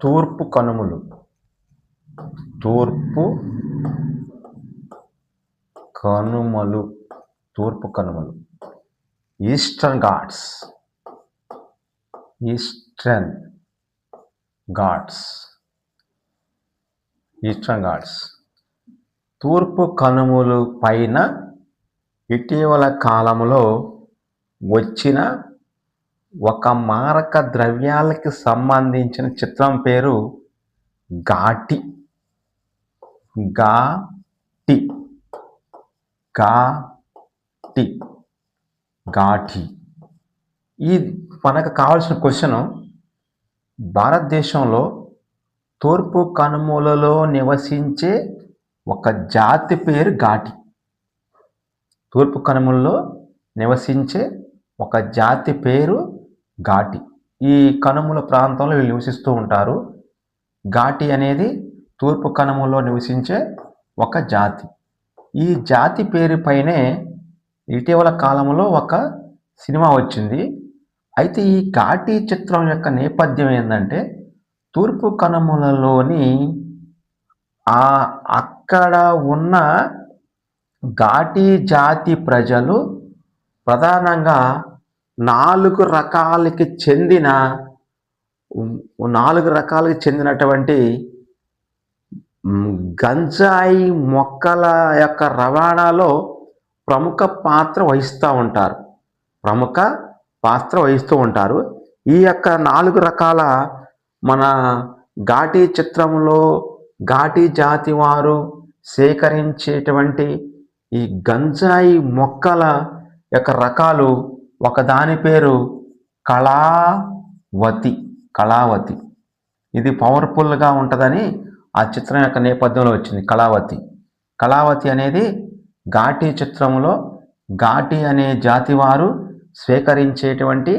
తూర్పు కనుమలు. తూర్పు కనుమలు. తూర్పు కనుమలు. Eastern Ghats. Eastern Ghats. Eastern Ghats. తూర్పు కనుమలు పైన ఇటీవల కాలంలో వచ్చిన ఒక మారక ద్రవ్యాలకి సంబంధించిన చిత్రం పేరు ఘాటి. ఘాటి. ఘాటి. ఘాటి. ఈ మనకు కావాల్సిన క్వశ్చన్, భారతదేశంలో తూర్పు కనుమలలో నివసించే ఒక జాతి పేరు ఘాటి. తూర్పు కనుమలలో నివసించే ఒక జాతి పేరు ఘాటి. ఈ కనుమల ప్రాంతంలో వీళ్ళు నివసిస్తూ ఉంటారు. ఘాటి అనేది తూర్పు కనుమలలో నివసించే ఒక జాతి. ఈ జాతి పేరు పైనే ఇటీవల కాలంలో ఒక సినిమా వచ్చింది. అయితే ఈ ఘాటి చిత్రం యొక్క నేపథ్యం ఏంటంటే, తూర్పు కనుమలలోని అక్కడ ఉన్న ఘాటి జాతి ప్రజలు ప్రధానంగా 4 రకాలకి చెందినటువంటి గంజాయి మొక్కల యొక్క రవాణాలో ప్రముఖ పాత్ర వహిస్తూ ఉంటారు. ఈ యొక్క 4 రకాల మన ఘాటి చిత్రంలో ఘాటి జాతి వారు సేకరించేటువంటి ఈ గంజాయి మొక్కల యొక్క రకాలు, ఒకదాని పేరు కళావతి. కళావతి. ఇది పవర్ఫుల్గా ఉంటుందని ఆ చిత్రం యొక్క నేపథ్యంలో వచ్చింది. కళావతి. కళావతి అనేది ఘాటి చిత్రంలో ఘాటి అనే జాతి వారు స్వీకరించేటువంటి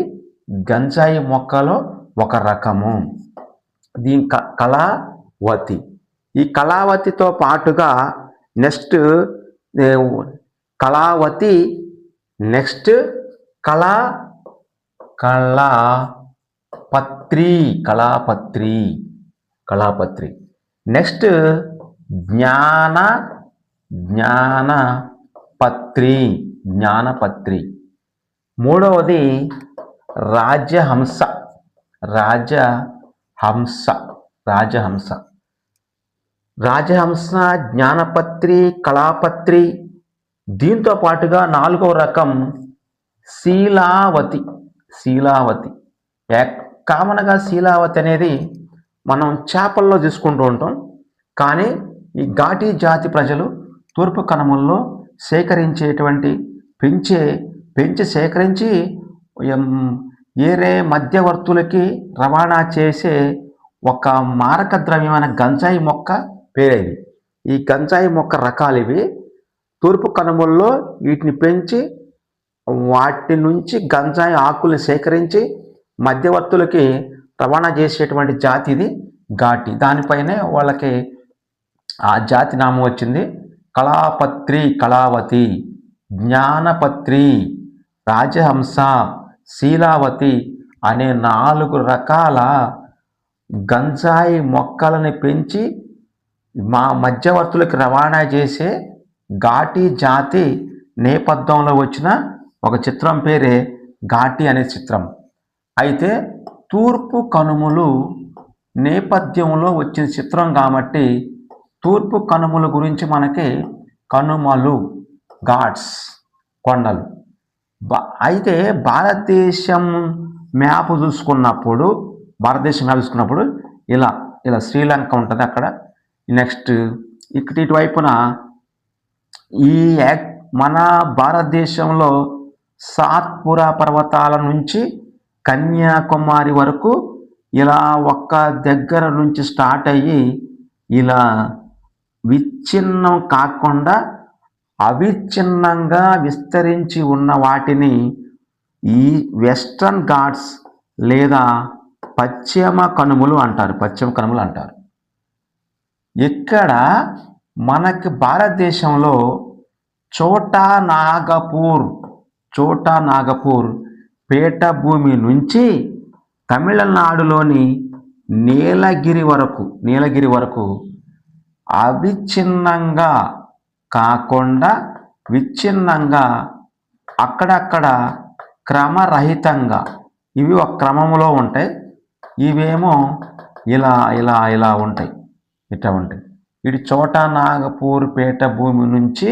గంజాయి మొక్కలో ఒక రకము. దీని కళావతి. ఈ కళావతితో పాటుగా నెక్స్ట్ కళావతి, నెక్స్ట్ కళాపత్రి, నెక్స్ట్ జ్ఞానపత్రి, మూడవది రాజహంస. జ్ఞానపత్రి, కళాపత్రి. దీంతో పాటుగా 4వ రకం శీలావతి. కామన్గా శీలావతి అనేది మనం చేపల్లో తీసుకుంటూ ఉంటాం. కానీ ఈ ఘాటి జాతి ప్రజలు తూర్పు కనుమల్లో సేకరించి ఏరే మధ్యవర్తులకి రవాణా చేసే ఒక మారక ద్రవ్యమైన గంజాయి మొక్క పేరేది. ఈ గంజాయి మొక్క రకాలు ఇవి. తూర్పు కనుమల్లో వీటిని పెంచి వాటి నుంచి గంజాయి ఆకుల్ని సేకరించి మధ్యవర్తులకి రవాణా చేసేటువంటి జాతి ఇది ఘాటి. దానిపైనే వాళ్ళకి ఆ జాతి నామం వచ్చింది. కళాపత్రి, కళావతి, జ్ఞానపత్రి, రాజహంస, శీలావతి అనే 4 రకాల గంజాయి మొక్కలను పెంచి మధ్యవర్తులకు రవాణా చేసే ఘాటి జాతి నేపథ్యంలో వచ్చిన ఒక చిత్రం పేరే ఘాటి అనే చిత్రం. అయితే తూర్పు కనుమలు నేపథ్యంలో వచ్చిన చిత్రం కాబట్టి తూర్పు కనుమల గురించి మనకి కనుమలు, ఘాట్స్, కొండలు. అయితే భారతదేశం మ్యాప్ చూసుకున్నప్పుడు ఇలా శ్రీలంక ఉంటుంది అక్కడ. నెక్స్ట్ ఇటువైపున మన భారతదేశంలో సాత్పురా పర్వతాల నుంచి కన్యాకుమారి వరకు ఇలా ఒక్క దగ్గర నుంచి స్టార్ట్ అయ్యి ఇలా విచ్ఛిన్నం కాకుండా అవిచ్ఛిన్నంగా విస్తరించి ఉన్న వాటిని ఈ వెస్టర్న్ ఘాట్స్ లేదా పశ్చిమ కనుమలు అంటారు. ఇక్కడ మనకి భారతదేశంలో చోటా నాగపూర్ పీఠభూమి నుంచి తమిళనాడులోని నీలగిరి వరకు అవిచ్ఛిన్నంగా కాకుండా విచ్ఛిన్నంగా అక్కడక్కడ క్రమరహితంగా, ఇవి ఒక క్రమంలో ఉంటాయి, ఇవేమో ఇలా ఇలా ఇలా ఉంటాయి, ఇట్లా ఉంటాయి. ఇటు చోటా నాగపూర్ పేట భూమి నుంచి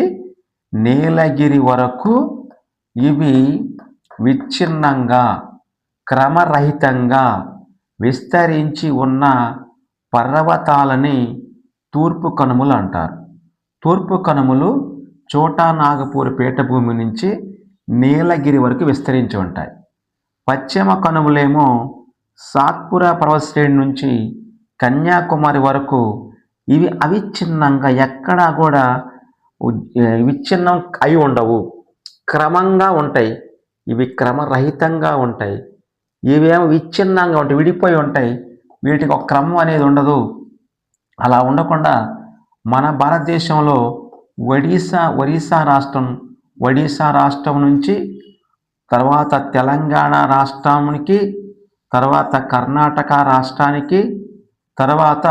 నీలగిరి వరకు ఇవి విచ్ఛిన్నంగా క్రమరహితంగా విస్తరించి ఉన్న పర్వతాలని తూర్పు కనుమలు అంటారు. తూర్పు కనుమలు చోటా నాగపూర్ పీఠభూమి నుంచి నీలగిరి వరకు విస్తరించి ఉంటాయి. పశ్చిమ కనుమలేమో సాత్పురా పర్వత శ్రేణి నుంచి కన్యాకుమారి వరకు ఇవి అవిచ్ఛిన్నంగా ఎక్కడా కూడా విచ్ఛిన్నం అయి ఉండవు, క్రమంగా ఉంటాయి. ఇవి క్రమరహితంగా ఉంటాయి. ఇవేమో విచ్ఛిన్నంగా ఉంటాయి, విడిపోయి ఉంటాయి. వీటికి ఒక క్రమం అనేది ఉండదు. అలా ఉండకుండా మన భారతదేశంలో ఒడిశా రాష్ట్రం నుంచి తర్వాత తెలంగాణ రాష్ట్రానికి, తర్వాత కర్ణాటక రాష్ట్రానికి, తర్వాత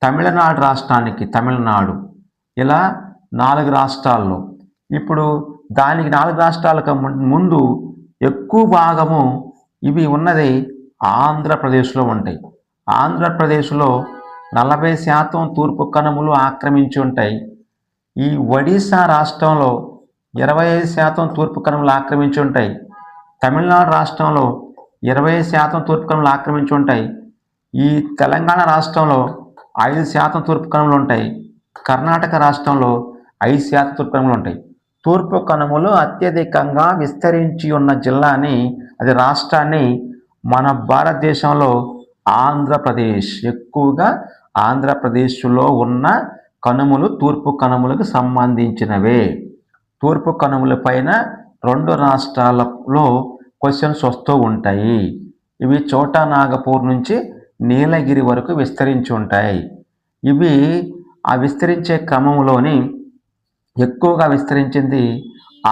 తమిళనాడు రాష్ట్రానికి, ఇలా 4 రాష్ట్రాల్లో. ఇప్పుడు దానికి 4 రాష్ట్రాలకు ముందు ఎక్కువ భాగము ఇవి ఉన్నది ఆంధ్రప్రదేశ్లో ఉంటాయి. ఆంధ్రప్రదేశ్లో 40% తూర్పు కనుమలు ఆక్రమించి ఉంటాయి. ఈ ఒడిశా రాష్ట్రంలో 25% తూర్పు కనుమలు ఆక్రమించి ఉంటాయి. తమిళనాడు రాష్ట్రంలో 20% తూర్పు కనుమలు ఆక్రమించి ఉంటాయి. ఈ తెలంగాణ రాష్ట్రంలో 5% తూర్పు కనుమలు ఉంటాయి. కర్ణాటక రాష్ట్రంలో 5% తూర్పు కనుమలు ఉంటాయి. తూర్పు కనుమలు అత్యధికంగా విస్తరించి ఉన్న జిల్లాని, అది రాష్ట్రాన్ని మన భారతదేశంలో ఆంధ్రప్రదేశ్, ఎక్కువగా ఆంధ్రప్రదేశ్లో ఉన్న కనుమలు తూర్పు కనుమలకు సంబంధించినవే. తూర్పు కనుమల పైన 2 రాష్ట్రాలలో క్వశ్చన్స్ వస్తూ ఉంటాయి. ఇవి చోటా నాగపూర్ నుంచి నీలగిరి వరకు విస్తరించి ఉంటాయి. ఇవి ఆ విస్తరించే క్రమంలోని ఎక్కువగా విస్తరించింది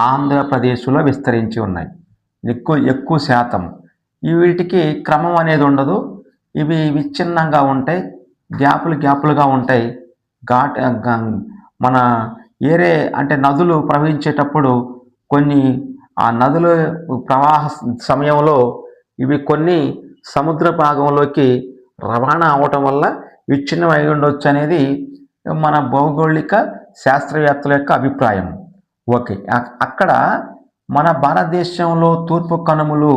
ఆంధ్రప్రదేశ్లో విస్తరించి ఉన్నాయి, ఎక్కువ శాతం. వీటికి క్రమం అనేది ఉండదు, ఇవి విచ్ఛిన్నంగా ఉంటాయి, గ్యాపులుగా ఉంటాయి. మన అంటే నదులు ప్రవహించేటప్పుడు కొన్ని ఆ నదుల ప్రవాహ సమయంలో ఇవి కొన్ని సముద్ర భాగంలోకి రవాణా అవటం వల్ల విచ్ఛిన్నమై ఉండొచ్చు అనేది మన భౌగోళిక శాస్త్రవేత్తల యొక్క అభిప్రాయం. ఓకే, అక్కడ మన భారతదేశంలో తూర్పు కనుమలు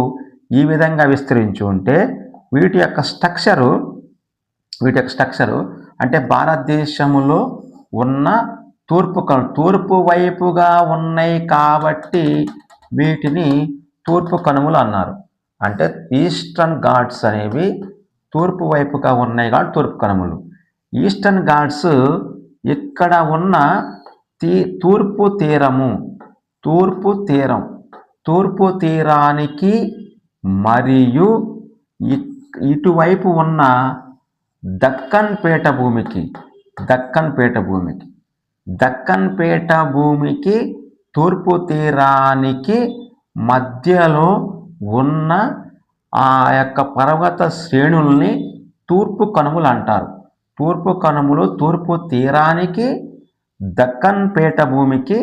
ఈ విధంగా విస్తరించి ఉంటే వీటి యొక్క స్ట్రక్చరు అంటే భారతదేశంలో ఉన్న తూర్పు వైపుగా ఉన్నాయి కాబట్టి వీటిని తూర్పు కనుమలు అన్నారు. అంటే ఈస్టర్న్ ఘాట్స్ అనేవి తూర్పు వైపుగా ఉన్నాయి కాబట్టి తూర్పు కనుమలు. ఈస్టర్న్ ఘాట్స్ ఇక్కడ ఉన్న తూర్పు తీరానికి మరియు ఇటువైపు ఉన్న దక్కన్ పీఠభూమికి తూర్పు తీరానికి మధ్యలో ఉన్న ఆ యొక్క పర్వత శ్రేణుల్ని తూర్పు కనుమలు అంటారు. తూర్పు కనుమలు తూర్పు తీరానికి దక్కన్ పీఠభూమికి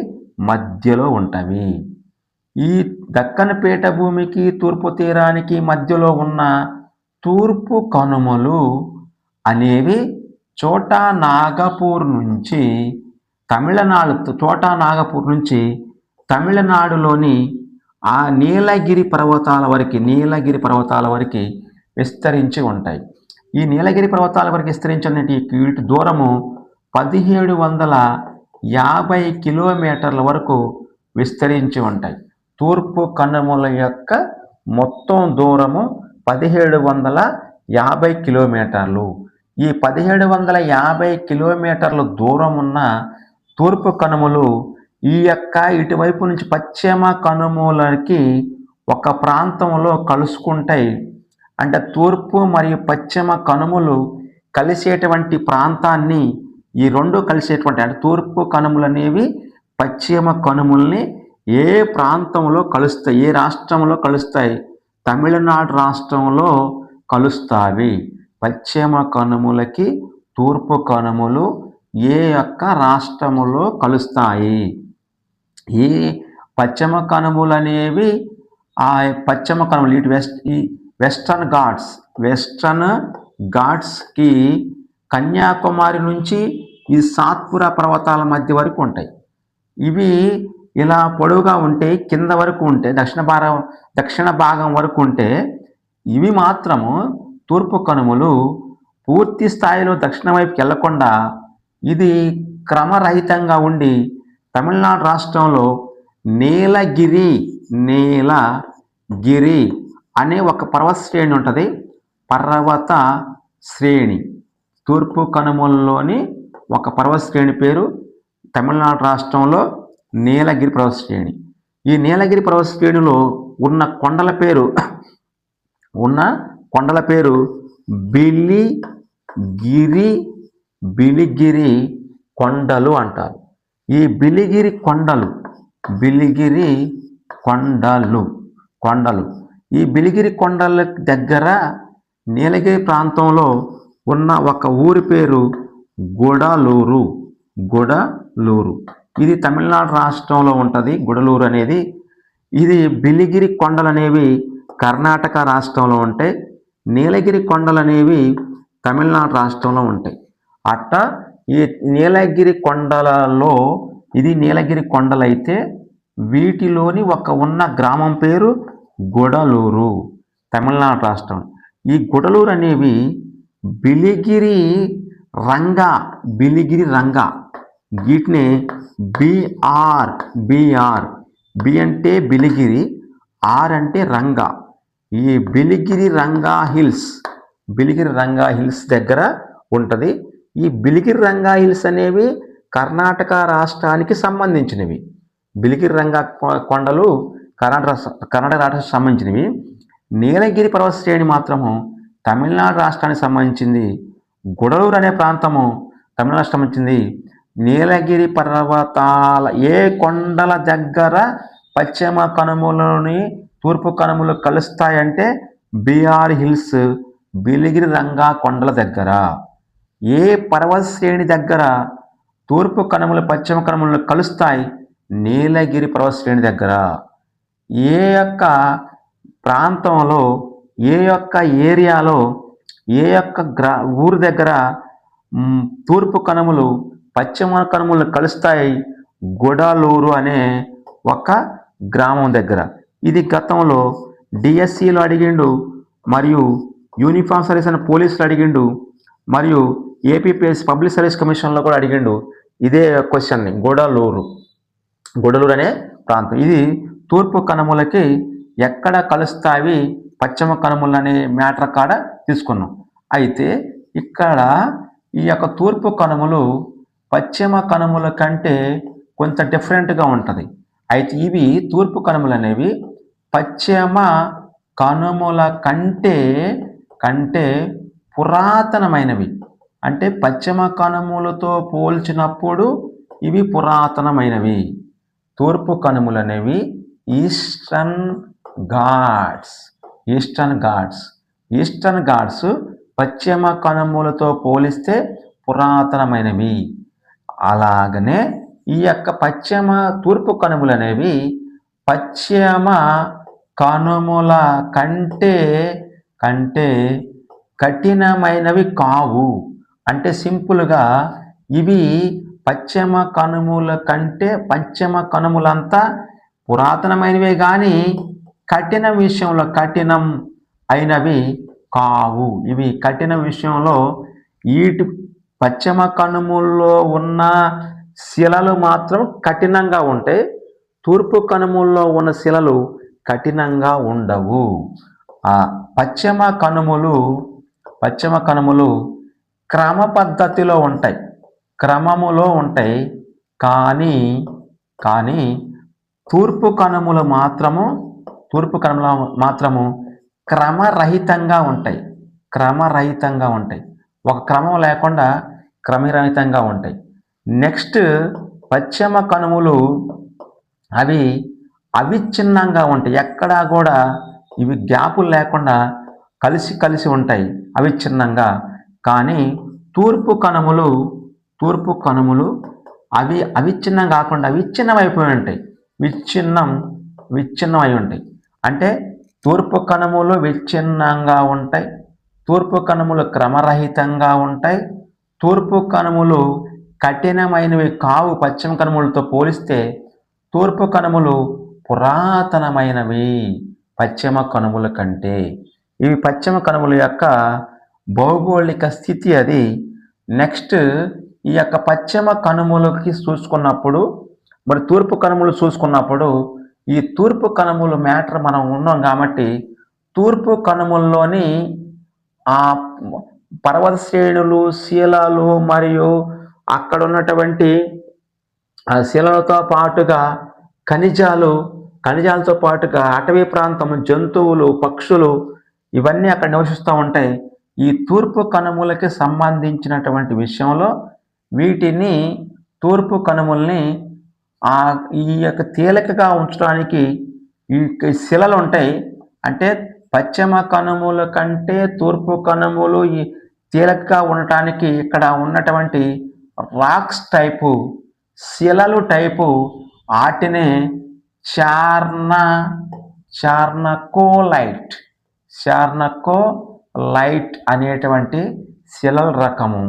మధ్యలో ఉంటవి. ఈ దక్కన్ పీఠభూమికి తూర్పు తీరానికి మధ్యలో ఉన్న తూర్పు కనుమలు అనేవి చోటా నాగపూర్ నుంచి తమిళనాడులోని ఆ నీలగిరి పర్వతాల వరకు విస్తరించి ఉంటాయి. ఈ నీలగిరి పర్వతాల వరకు విస్తరించిన వీటి దూరము 1750 కిలోమీటర్ల వరకు విస్తరించి ఉంటాయి. తూర్పు కనుమల యొక్క మొత్తం దూరము 1750 కిలోమీటర్లు. ఈ 1750 కిలోమీటర్ల దూరం ఉన్న తూర్పు కనుమలు ఈ యొక్క ఇటువైపు నుంచి పశ్చిమ కనుమలకి ఒక ప్రాంతంలో కలుసుకుంటాయి. అంటే తూర్పు మరియు పశ్చిమ కనుమలు కలిసేటువంటి ప్రాంతాన్ని ఈ రెండు కలిసేటువంటి అంటే తూర్పు కనుమలు అనేవి పశ్చిమ కనుమల్ని ఏ ప్రాంతంలో కలుస్తాయి, ఏ రాష్ట్రంలో కలుస్తాయి? తమిళనాడు రాష్ట్రంలో కలుస్తాయి. పశ్చిమ కనుమలకి తూర్పు కనుమలు ఏ యొక్క రాష్ట్రములో కలుస్తాయి? ఈ పశ్చిమ కనుమలు అనేవి ఆ పశ్చిమ కనుమలు ఈ వెస్టర్న్ ఘాట్స్కి కన్యాకుమారి నుంచి ఈ సాత్పురా పర్వతాల మధ్య వరకు ఉంటాయి. ఇవి ఇలా పొడవుగా ఉంటే కింద వరకు ఉంటే దక్షిణ భాగం వరకు ఉంటే, ఇవి మాత్రము తూర్పు కనుమలు పూర్తి స్థాయిలో దక్షిణ వైపుకి వెళ్లకుండా ఇది క్రమరహితంగా ఉండి తమిళనాడు రాష్ట్రంలో నీలగిరి అనే ఒక పర్వత శ్రేణి ఉంటుంది. పర్వత శ్రేణి తూర్పు కనుమల్లోని ఒక పర్వత శ్రేణి పేరు తమిళనాడు రాష్ట్రంలో నీలగిరి పర్వత శ్రేణి. ఈ నీలగిరి పర్వత శ్రేణిలో ఉన్న కొండల పేరు బిలిగిరి కొండలు అంటారు. ఈ బిలిగిరి కొండల దగ్గర నీలగిరి ప్రాంతంలో ఉన్న ఒక ఊరి పేరు గుడలూరు. ఇది తమిళనాడు రాష్ట్రంలో ఉంటుంది. గుడలూరు అనేది ఇది బిలిగిరి కొండలు అనేవి కర్ణాటక రాష్ట్రంలో ఉంటాయి. నీలగిరి కొండలు అనేవి తమిళనాడు రాష్ట్రంలో ఉంటాయి. అట్ట ఈ నీలగిరి కొండలలో ఇది నీలగిరి కొండలు అయితే వీటిలోని ఉన్న గ్రామం పేరు గుడలూరు, తమిళనాడు రాష్ట్రం. ఈ గుడలూరు అనేవి బిలిగిరి రంగా వీటిని బిఆర్ బి అంటే బిలిగిరి, ఆర్ అంటే రంగా. ఈ బిలిగిరి రంగా హిల్స్ దగ్గర ఉంటుంది. ఈ బిలిగిరి రంగా హిల్స్ అనేవి కర్ణాటక రాష్ట్రానికి సంబంధించినవి. బిలిగిరి రంగా కొండలు కర్ణాటక రాష్ట్రానికి సంబంధించినవి. నీలగిరి పర్వత శ్రేణి మాత్రము తమిళనాడు రాష్ట్రానికి సంబంధించింది. గుడలూరు అనే ప్రాంతము తమిళనాడు రాష్ట్రం సంబంధించింది. నీలగిరి పర్వతాల ఏ కొండల దగ్గర పశ్చిమ కనుమలని తూర్పు కనుమలు కలుస్తాయంటే బిఆర్ హిల్స్, బిలిగిరి రంగా కొండల దగ్గర. ఏ పర్వత శ్రేణి దగ్గర తూర్పు కనుమలు పశ్చిమ కనుమలు కలుస్తాయి? నీలగిరి పర్వత శ్రేణి దగ్గర. ఏ యొక్క ప్రాంతంలో, ఏ యొక్క ఏరియాలో, ఏ యొక్క ఊరు దగ్గర తూర్పు కనుమలు పశ్చిమ కనుమలు కలుస్తాయి? గుడలూరు అనే ఒక గ్రామం దగ్గర. ఇది గతంలో డిఎస్సిలో అడిగిండు, మరియు యూనిఫామ్ సర్వీస్ అని పోలీసులు అడిగిండు, మరియు ఏపీపీఎస్ పబ్లిక్ సర్వీస్ కమిషన్లో కూడా అడిగిండు ఇదే క్వశ్చన్ని. గుడలూరు అనే ప్రాంతం ఇది తూర్పు కనుమలకి ఎక్కడ కలుస్తాయి పశ్చిమ కనుమలు అనే మ్యాటర్ కాడ తీసుకున్నాం. అయితే ఇక్కడ ఈ యొక్క తూర్పు కనుమలు పశ్చిమ కనుమల కంటే కొంత డిఫరెంట్గా ఉంటుంది. అయితే ఇవి తూర్పు కనుమలు అనేవి పశ్చిమ కనుమల కంటే పురాతనమైనవి. అంటే పశ్చిమ కనుమలతో పోల్చినప్పుడు ఇవి పురాతనమైనవి. తూర్పు కనుమలు అనేవి ఈస్టర్న్ ఘాట్స్ పశ్చిమ కనుమలతో పోలిస్తే పురాతనమైనవి. అలాగనే ఈ యొక్క తూర్పు కనుమలు అనేవి పశ్చిమ కనుమల కంటే కఠినమైనవి కావు. అంటే సింపుల్గా ఇవి పశ్చిమ కనుమల కంటే పశ్చిమ కనుమలంతా పురాతనమైనవే కానీ కఠినం అయినవి కావు. ఇవి కఠిన విషయంలో వీటి పశ్చిమ కనుమల్లో ఉన్న శిలలు మాత్రం కఠినంగా ఉంటాయి. తూర్పు కనుమల్లో ఉన్న శిలలు కఠినంగా ఉండవు. పశ్చిమ కనుమలు క్రమ పద్ధతిలో ఉంటాయి, క్రమములో ఉంటాయి. కానీ తూర్పు కనుమలు మాత్రము క్రమరహితంగా ఉంటాయి. ఒక క్రమం లేకుండా క్రమరహితంగా ఉంటాయి. నెక్స్ట్ పశ్చిమ కనుమలు అవి అవిచ్ఛిన్నంగా ఉంటాయి. ఎక్కడా కూడా ఇవి గ్యాపులు లేకుండా కలిసి కలిసి ఉంటాయి అవిచ్ఛిన్నంగా. కానీ తూర్పు కనుమలు అవి అవిచ్ఛిన్నం కాకుండా విచ్ఛిన్నమైపోయి ఉంటాయి. విచ్ఛిన్నమై ఉంటాయి. అంటే తూర్పు కనుమలు విచ్ఛిన్నంగా ఉంటాయి, తూర్పు కనుమలు క్రమరహితంగా ఉంటాయి, తూర్పు కనుమలు కఠినమైనవి కావు. పశ్చిమ కనుమలతో పోలిస్తే తూర్పు కనుమలు పురాతనమైనవి పశ్చిమ కనుమల కంటే. ఇవి పశ్చిమ కనుమల యొక్క భౌగోళిక స్థితి అది. నెక్స్ట్ ఈ యొక్క పశ్చిమ కనుమలకి చూసుకున్నప్పుడు, మరి తూర్పు కనుమలు చూసుకున్నప్పుడు, ఈ తూర్పు కనుమలు మ్యాటర్ మనం ఉన్నాం కాబట్టి తూర్పు కనుమల్లోని ఆ పర్వత శ్రేణులు, శిలలు మరియు అక్కడ ఉన్నటువంటి శిలలతో పాటుగా ఖనిజాలతో పాటుగా అటవీ ప్రాంతం, జంతువులు, పక్షులు ఇవన్నీ అక్కడ నివసిస్తూ ఉంటాయి. ఈ తూర్పు కనుమలకి సంబంధించినటువంటి విషయంలో వీటిని తూర్పు కనుమల్ని ఈ యొక్క తేలికగా ఉంచడానికి ఈ శిలలు ఉంటాయి. అంటే పశ్చిమ కనుమల కంటే తూర్పు కనుమలు ఈ తేలికగా ఉండటానికి ఇక్కడ ఉన్నటువంటి రాక్స్ టైపు, శిలలు టైపు వాటినే చార్నకోలైట్ అనేటువంటి శిలల రకము.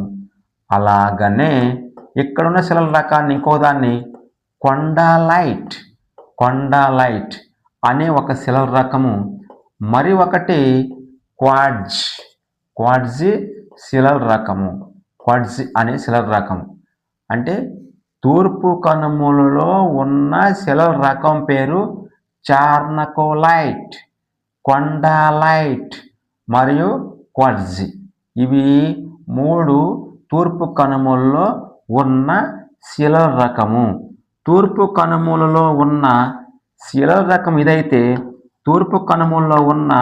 అలాగనే ఇక్కడున్న శిలల రకాన్ని ఇంకో దాన్ని కొండాలైట్ అనే ఒక శిలల రకము, మరి ఒకటి క్వాడ్జ్ శిలల రకము. క్వాడ్జ్ అనే శిలల రకము అంటే తూర్పు కనుమలలో ఉన్న శిలల రకం పేరు చార్నకోలైట్, కొండాలైట్ మరియు క్వాడ్జ్. ఇవి 3 తూర్పు కనుమలలో ఉన్న శిలల రకము. తూర్పు కనుమలలో ఉన్న శిలల రకం ఇదైతే తూర్పు కనుమల్లో ఉన్న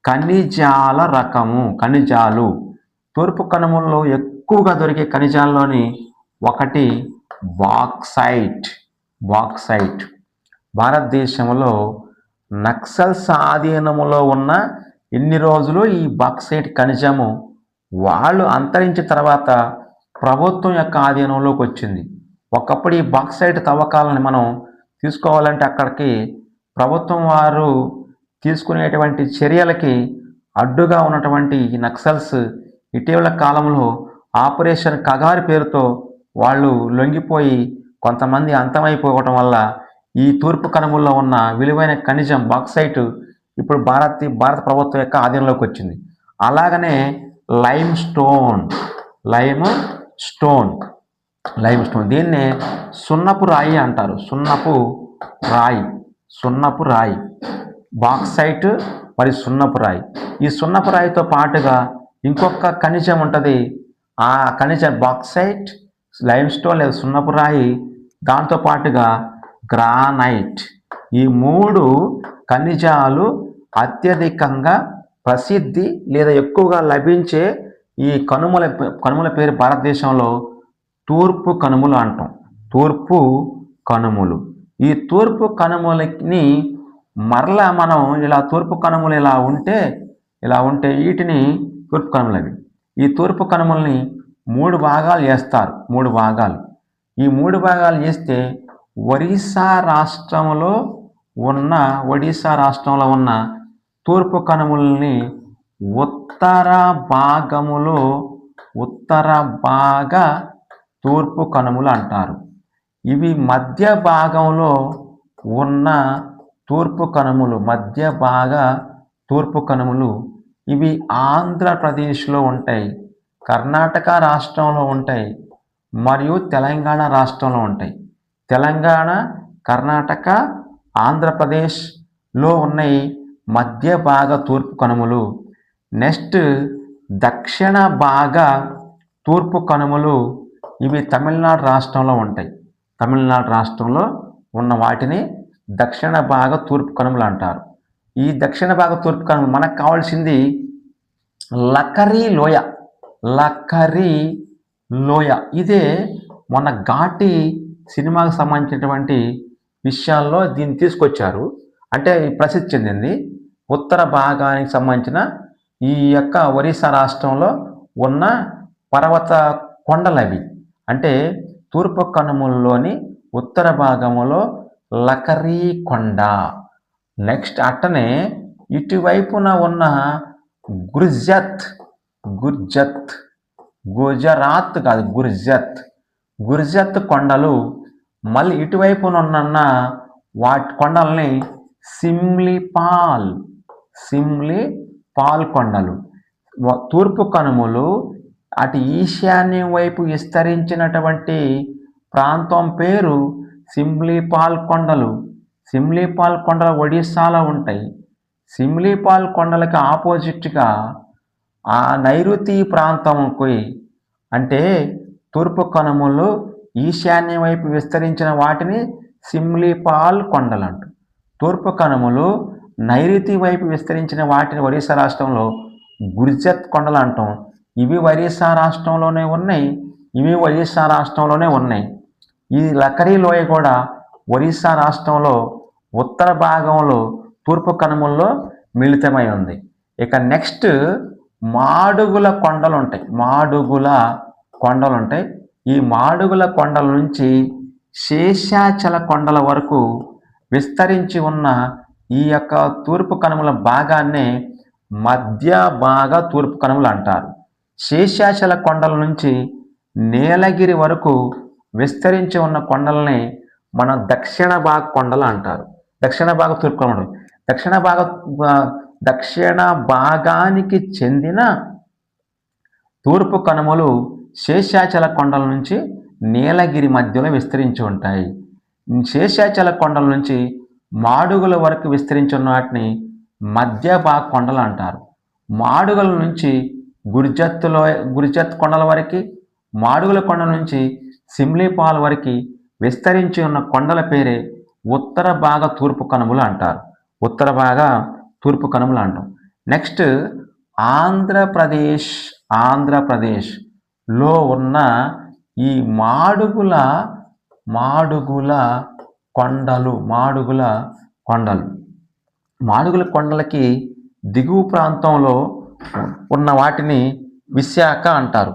ఖనిజాల రకము. తూర్పు కనుమల్లో ఎక్కువగా దొరికే ఖనిజాల్లోని ఒకటి బాక్సైట్. భారతదేశంలో నక్సల్స్ ఆధీనములో ఉన్న ఎన్ని రోజులు ఈ బాక్సైట్ ఖనిజము వాళ్ళు అంతరించిన తర్వాత ప్రభుత్వం యొక్క ఆధీనంలోకి వచ్చింది. ఒకప్పుడు ఈ బాక్సైట్ తవ్వకాలను మనం తీసుకోవాలంటే అక్కడికి ప్రభుత్వం వారు తీసుకునేటువంటి చర్యలకి అడ్డుగా ఉన్నటువంటి ఈ నక్సల్స్ ఇటీవల కాలంలో ఆపరేషన్ కగారి పేరుతో వాళ్ళు లొంగిపోయి కొంతమంది అంతమైపోవటం వల్ల ఈ తూర్పు కనుమల్లో ఉన్న విలువైన ఖనిజం బాక్సైట్ ఇప్పుడు భారత ప్రభుత్వం యొక్క ఆధీనంలోకి వచ్చింది. అలాగనే లైమ్ స్టోన్ దీన్నే సున్నపు రాయి అంటారు. సున్నపు రాయి బాక్సైట్ మరియు సున్నపు రాయి. ఈ సున్నపు రాయితో పాటుగా ఇంకొక ఖనిజం ఉంటుంది. ఆ ఖనిజం బాక్సైట్, లైమ్ స్టోన్ లేదా సున్నపు రాయి, దాంతో పాటుగా గ్రానైట్. ఈ 3 ఖనిజాలు అత్యధికంగా ప్రసిద్ధి లేదా ఎక్కువగా లభించే ఈ కనుమల పేరు భారతదేశంలో తూర్పు కనుమలు అంటాం. ఈ తూర్పు కనుమలని మరలా మనం ఇలా తూర్పు కనుమలు ఇలా ఉంటే వీటిని తూర్పు కనుమలు అవి. ఈ తూర్పు కనుమల్ని 3 భాగాలు చేస్తారు. 3 భాగాలు. ఈ 3 భాగాలు చేస్తే ఒడిశా రాష్ట్రంలో ఉన్న తూర్పు కనుమల్ని ఉత్తర భాగ తూర్పు కనుమలు అంటారు. ఇవి మధ్య భాగంలో ఉన్న తూర్పు కనుమలు ఇవి ఆంధ్రప్రదేశ్లో ఉంటాయి, కర్ణాటక రాష్ట్రంలో ఉంటాయి మరియు తెలంగాణ రాష్ట్రంలో ఉంటాయి. తెలంగాణ, కర్ణాటక, ఆంధ్రప్రదేశ్లో ఉన్నాయి మధ్య భాగ తూర్పు కనుమలు. నెక్స్ట్ దక్షిణ భాగ తూర్పు కనుమలు ఇవి తమిళనాడు రాష్ట్రంలో ఉంటాయి. తమిళనాడు రాష్ట్రంలో ఉన్న వాటిని దక్షిణ భాగ తూర్పు కనుమలు అంటారు. ఈ దక్షిణ భాగ తూర్పు కనుమలు మనకు కావాల్సింది లక్కరీ లోయ. ఇదే మొన్న ఘాటి సినిమాకు సంబంధించినటువంటి విషయాల్లో దీన్ని తీసుకొచ్చారు. అంటే ప్రసిద్ధి చెందింది. ఉత్తర భాగానికి సంబంధించిన ఈ యొక్క ఒరిస్సా రాష్ట్రంలో ఉన్న పర్వత కొండలవి. అంటే తూర్పు కనుమల్లోని ఉత్తర భాగంలో లకరీ కొండ. నెక్స్ట్ అట్టనే ఇటువైపున ఉన్న గుర్జత్ గుజరాత్ కాదు, గుర్జత్ కొండలు. మళ్ళీ ఇటువైపున ఉన్న వాటి కొండల్ని సిమ్లీపాల్ కొండలు. తూర్పు కనుమలు అటు ఈశాన్యం వైపు విస్తరించినటువంటి ప్రాంతం పేరు సిమ్లీపాల్ కొండలు. సిమ్లీపాల్ కొండలు ఒడిస్సాలో ఉంటాయి. సిమ్లీపాల్ కొండలకి ఆపోజిట్గా ఆ నైరుతి ప్రాంతంకి, అంటే తూర్పు కనుమలు ఈశాన్యం వైపు విస్తరించిన వాటిని సిమ్లీపాల్ కొండలు అంటారు. తూర్పు కనుమలు నైరుతి వైపు విస్తరించిన వాటిని ఒరిస్సా రాష్ట్రంలో గుర్జత్ కొండలు అంటాం. ఇవి ఒరిస్సా రాష్ట్రంలోనే ఉన్నాయి. ఈ లకరీ లోయ కూడా ఒరిస్సా రాష్ట్రంలో ఉత్తర భాగంలో తూర్పు కనుమల్లో మిళితమై ఉంది. ఇక నెక్స్ట్ మాడుగుల కొండలు ఉంటాయి. ఈ మాడుగుల కొండల నుంచి శేషాచల కొండల వరకు విస్తరించి ఉన్న ఈ యొక్క తూర్పు కనుమల భాగాన్నే మధ్య భాగ తూర్పు కనుమలు అంటారు. శేషాచల కొండల నుంచి నీలగిరి వరకు విస్తరించి ఉన్న కొండల్ని మనం దక్షిణ భాగ కొండలు అంటారు. దక్షిణ భాగ తూర్పు కనుమలు. దక్షిణ భాగానికి చెందిన తూర్పు కనుమలు శేషాచల కొండల నుంచి నీలగిరి మధ్యలో విస్తరించి ఉంటాయి. శేషాచల కొండల నుంచి మాడుగుల వరకు విస్తరించి ఉన్న వాటిని మధ్య భాగ కొండలు అంటారు. మాడుగుల నుంచి గుర్జత్ కొండల వరకు, మాడుగుల కొండల నుంచి సిమ్లీపాల్ వరకు విస్తరించి ఉన్న కొండల పేరే ఉత్తర భాగ తూర్పు కనుమలు అంటారు. నెక్స్ట్ ఆంధ్రప్రదేశ్లో ఉన్న ఈ మాడుగుల కొండలకి దిగువ ప్రాంతంలో ఉన్న వాటిని విశాఖ అంటారు.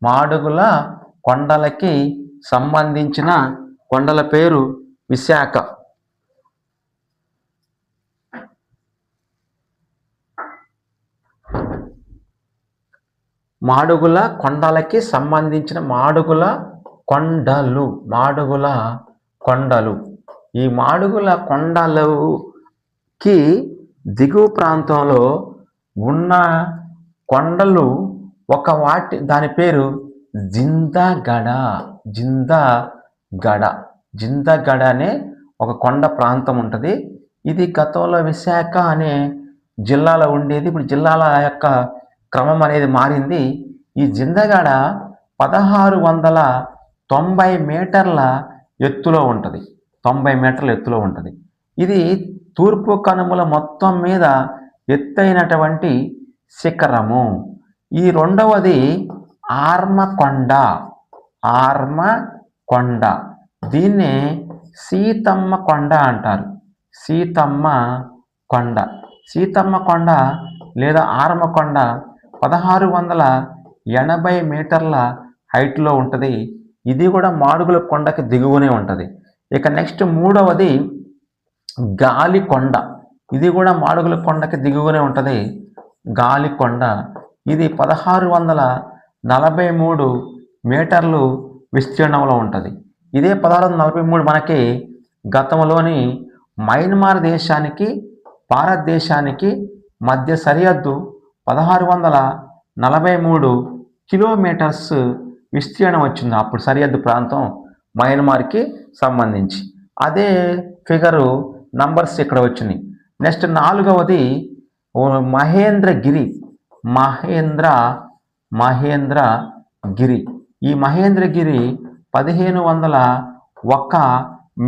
మాడుగుల కొండలకి సంబంధించిన కొండల పేరు విశాఖ. మాడుగుల కొండలకి సంబంధించిన మాడుగుల కొండలు. ఈ మాడుగుల కొండలకి దిగువ ప్రాంతంలో ఉన్న కొండలు దాని పేరు జిందగడ అనే ఒక కొండ ప్రాంతం ఉంటుంది. ఇది గతంలో విశాఖ అనే జిల్లాలో ఉండేది. ఇప్పుడు జిల్లాల యొక్క క్రమం అనేది మారింది. ఈ జిందగడ 1690 మీటర్ల ఎత్తులో ఉంటుంది. 90 మీటర్ల ఎత్తులో ఉంటుంది. ఇది తూర్పు కనుమల మొత్తం మీద ఎత్తైనటువంటి శిఖరము. ఈ రెండవది ఆర్మకొండ. దీన్నే సీతమ్మ కొండ అంటారు. సీతమ్మ కొండ లేదా ఆర్మకొండ 1680 మీటర్ల హైట్లో ఉంటుంది. ఇది కూడా మాడుగుల కొండకి దిగువనే ఉంటుంది. ఇక నెక్స్ట్ మూడవది గాలికొండ. ఇది కూడా మాడుగుల కొండకి దిగువనే ఉంటుంది. గాలికొండ ఇది 1643 మీటర్లు విస్తీర్ణంలో ఉంటుంది. ఇదే 1643 మనకి గతంలోని మయన్మార్ దేశానికి భారతదేశానికి మధ్య సరిహద్దు 1643 కిలోమీటర్స్ విస్తీర్ణం వచ్చింది. అప్పుడు సరిహద్దు ప్రాంతం మయన్మార్కి సంబంధించి అదే ఫిగరు నంబర్స్ ఇక్కడ వచ్చినాయి. నెక్స్ట్ నాలుగవది మహేంద్రగిరి. ఈ మహేంద్రగిరి 1501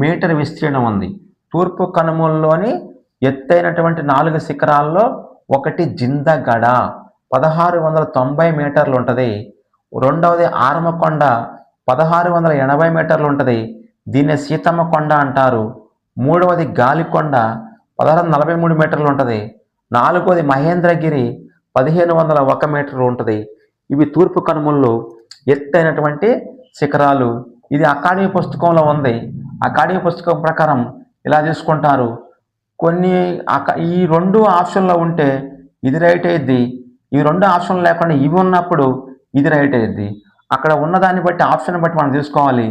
మీటర్ విస్తీర్ణం ఉంది. తూర్పు కనుమల్లోని ఎత్తైనటువంటి 4 శిఖరాల్లో ఒకటి జిందగడ 1690 మీటర్లు ఉంటుంది. రెండవది ఆర్మకొండ 1680 మీటర్లు ఉంటుంది. దీన్ని సీతమ్మ కొండ అంటారు. మూడవది గాలికొండ 1643 మీటర్లు ఉంటుంది. నాలుగోది మహేంద్రగిరి 1501 మీటర్ ఉంటుంది. ఇవి తూర్పు కనుమల్లో ఎత్తైనటువంటి శిఖరాలు. ఇది అకాడమీ పుస్తకంలో ఉంది. అకాడమీ పుస్తకం ప్రకారం ఇలా తీసుకుంటారు. కొన్ని ఈ 2 ఆప్షన్లో ఉంటే ఇది రైట్ అయ్యిద్ది, ఈ 2 ఆప్షన్లు లేకుండా ఇవి ఉన్నప్పుడు ఇది రైట్ అయ్యిద్ది. అక్కడ ఉన్నదాన్ని బట్టి ఆప్షన్ బట్టి మనం తీసుకోవాలి.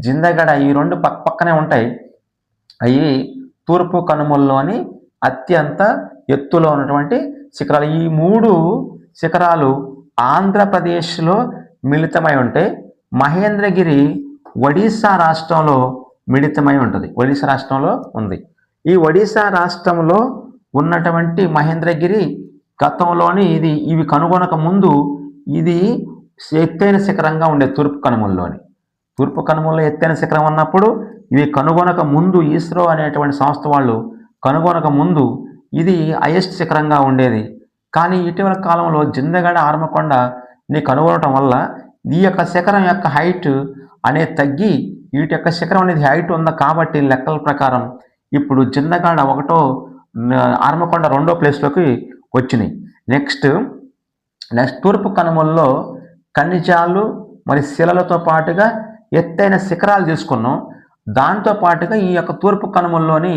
జిందగడ ఈ 2 పక్కనే ఉంటాయి. అవి తూర్పు కనుమల్లోని అత్యంత ఎత్తులో ఉన్నటువంటి శిఖరాలు. ఈ 3 శిఖరాలు ఆంధ్రప్రదేశ్లో మిళితమై ఉంటాయి. మహేంద్రగిరి ఒడిశా రాష్ట్రంలో మిళితమై ఉంటుంది. ఒడిశా రాష్ట్రంలో ఉంది. ఈ ఒడిశా రాష్ట్రంలో ఉన్నటువంటి మహేంద్రగిరి గతంలోని ఇవి కనుగొనక ముందు ఇది ఎత్తైన శిఖరంగా ఉండేది. తూర్పు కనుమల్లో ఎత్తైన శిఖరం ఉన్నప్పుడు ఇవి కనుగొనక ముందు ఇస్రో అనేటువంటి సంస్థ వాళ్ళు కనుగొనక ముందు ఇది హైయెస్ట్ శిఖరంగా ఉండేది. కానీ ఇటీవల కాలంలో జిందగడ ఆర్మకొండని కనుగొనటం వల్ల ఈ యొక్క శిఖరం యొక్క హైట్ అనేది తగ్గి వీటి యొక్క శిఖరం అనేది హైట్ ఉంది కాబట్టి లెక్కల ప్రకారం ఇప్పుడు జిందగడ 1, ఆర్మకొండ 2వ ప్లేస్లోకి వచ్చినాయి. నెక్స్ట్ తూర్పు కనుమల్లో ఖనిజాలు మరి శిలలతో పాటుగా ఎత్తైన శిఖరాలు తీసుకున్నాం. దాంతో పాటుగా ఈ యొక్క తూర్పు కనుమల్లోని